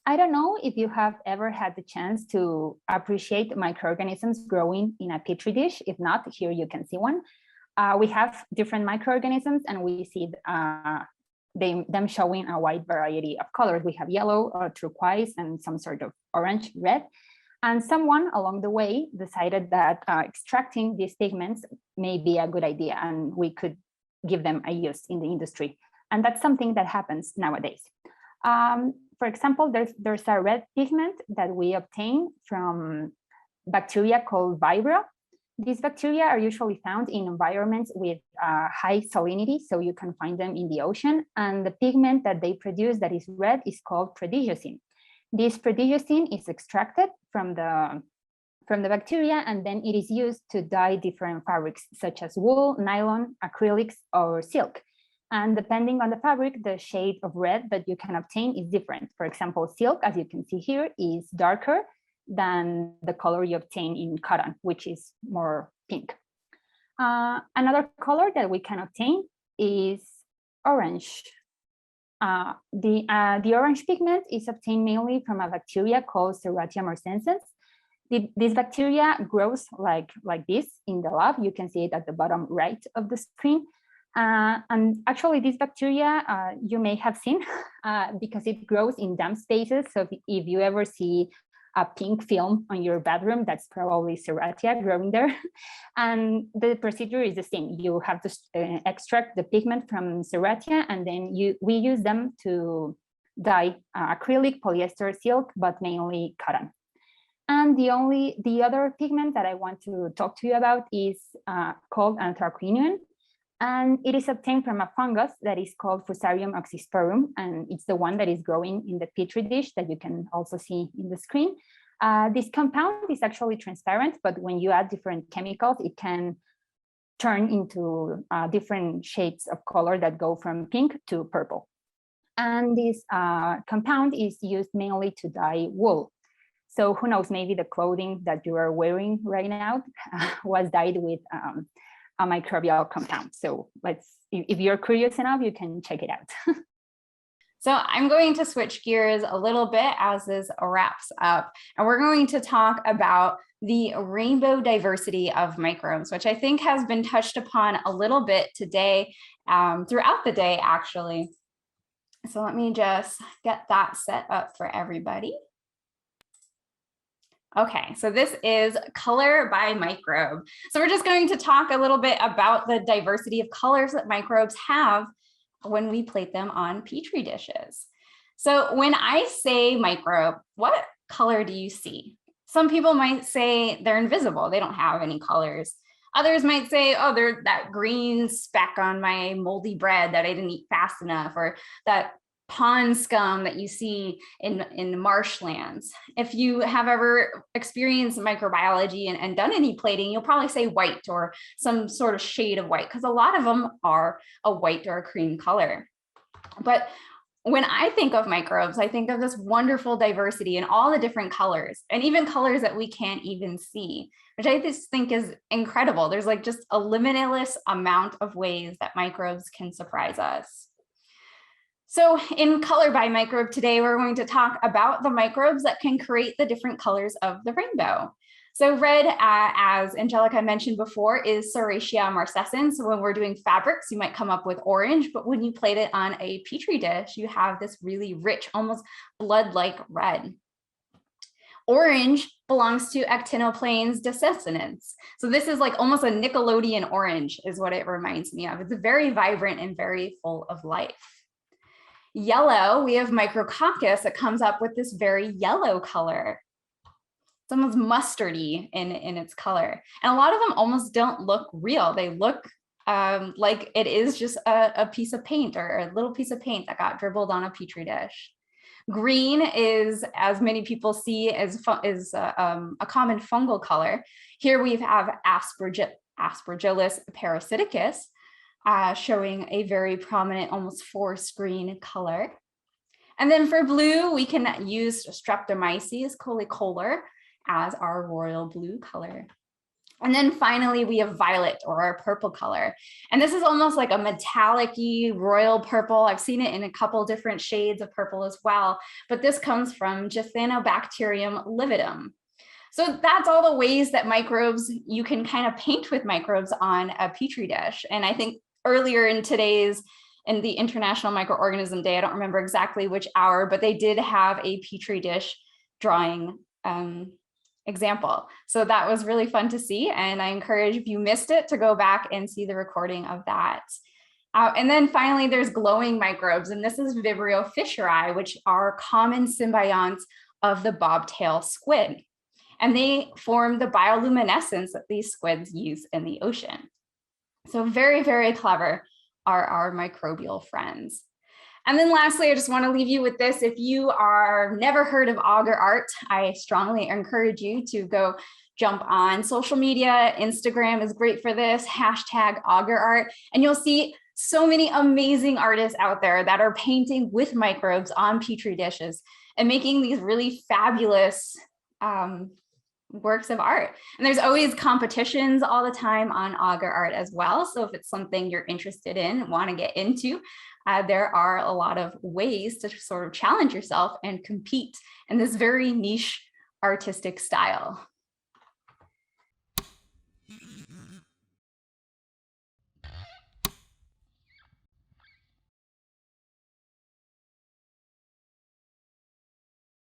I don't know if you have ever had the chance to appreciate microorganisms growing in a petri dish. If not, here you can see one. We have different microorganisms, and we see them showing a wide variety of colors. We have yellow, turquoise, and some sort of orange, red. And someone along the way decided that extracting these pigments may be a good idea, and we could give them a use in the industry. And that's something that happens nowadays. For example, there's a red pigment that we obtain from bacteria called VIBRIO. These bacteria are usually found in environments with high salinity, so you can find them in the ocean. And the pigment that they produce that is red is called prodigiocin. This prodigiocin is extracted from the bacteria, and then it is used to dye different fabrics, such as wool, nylon, acrylics, or silk. And depending on the fabric, the shade of red that you can obtain is different. For example, silk, as you can see here, is darker than the color you obtain in cotton, which is more pink. Another color that we can obtain is orange. The orange pigment is obtained mainly from a bacteria called Serratia marcescens. This bacteria grows like this in the lab. You can see it at the bottom right of the screen. And actually, this bacteria you may have seen because it grows in damp spaces. So if you ever see a pink film on your bathroom, that's probably Serratia growing there. And the procedure is the same. You have to extract the pigment from Serratia, and then we use them to dye acrylic, polyester, silk, but mainly cotton. And the other pigment that I want to talk to you about is called anthracnonium. And it is obtained from a fungus that is called Fusarium oxysporum, and it's the one that is growing in the petri dish that you can also see in the screen. This compound is actually transparent, but when you add different chemicals, it can turn into different shades of color that go from pink to purple. And this compound is used mainly to dye wool. So who knows, maybe the clothing that you are wearing right now was dyed with a microbial compound. So if you're curious enough, you can check it out. So I'm going to switch gears a little bit as this wraps up, and we're going to talk about the rainbow diversity of microbes, which I think has been touched upon a little bit today, throughout the day, actually. So let me just get that set up for everybody. Okay, so this is color by microbe. So we're just going to talk a little bit about the diversity of colors that microbes have when we plate them on petri dishes. So when I say microbe, what color do you see? Some people might say they're invisible, they don't have any colors. Others might say, oh, they're that green speck on my moldy bread that I didn't eat fast enough, or that pond scum that you see in marshlands. If you have ever experienced microbiology and done any plating, you'll probably say white or some sort of shade of white, because a lot of them are a white or a cream color. But when I think of microbes, I think of this wonderful diversity in all the different colors, and even colors that we can't even see, which I just think is incredible. There's like just a limitless amount of ways that microbes can surprise us. So in Color by Microbe today, we're going to talk about the microbes that can create the different colors of the rainbow. So red, as Angelica mentioned before, is Serratia marcescens. So when we're doing fabrics, you might come up with orange, but when you plate it on a petri dish, you have this really rich, almost blood-like red. Orange belongs to Actinoplanes descendens. So this is like almost a Nickelodeon orange is what it reminds me of. It's very vibrant and very full of life. Yellow, we have MICROCOCCUS that comes up with this very yellow color. It's almost mustardy in its color. And a lot of them almost don't look real. They look like it is just a piece of paint or a little piece of paint that got dribbled on a petri dish. Green is, as many people see, is a common fungal color. Here we have Aspergillus parasiticus, showing a very prominent, almost forest green color. And then for blue, we can use Streptomyces collicolor as our royal blue color. And then finally, we have violet, or our purple color. And this is almost like a metallic-y royal purple. I've seen it in a couple different shades of purple as well, but this comes from Githanobacterium lividum. So that's all the ways that microbes, you can kind of paint with microbes on a Petri dish. And I think earlier in the International Microorganism Day, I don't remember exactly which hour, but they did have a Petri dish drawing example. So that was really fun to see. And I encourage, if you missed it, to go back and see the recording of that. And then finally, there's glowing microbes. And this is VIBRIO FISCHERI, which are common symbionts of the bobtail squid. And they form the bioluminescence that these squids use in the ocean. So very, very clever are our microbial friends. And then lastly, I just want to leave you with this. If you are never heard of auger art, I strongly encourage you to go jump on social media. Instagram is great for this, #augerart. And you'll see so many amazing artists out there that are painting with microbes on Petri dishes and making these really fabulous works of art. And there's always competitions all the time on auger art as well. So if it's something you're interested in, want to get into, there are a lot of ways to sort of challenge yourself and compete in this very niche artistic style.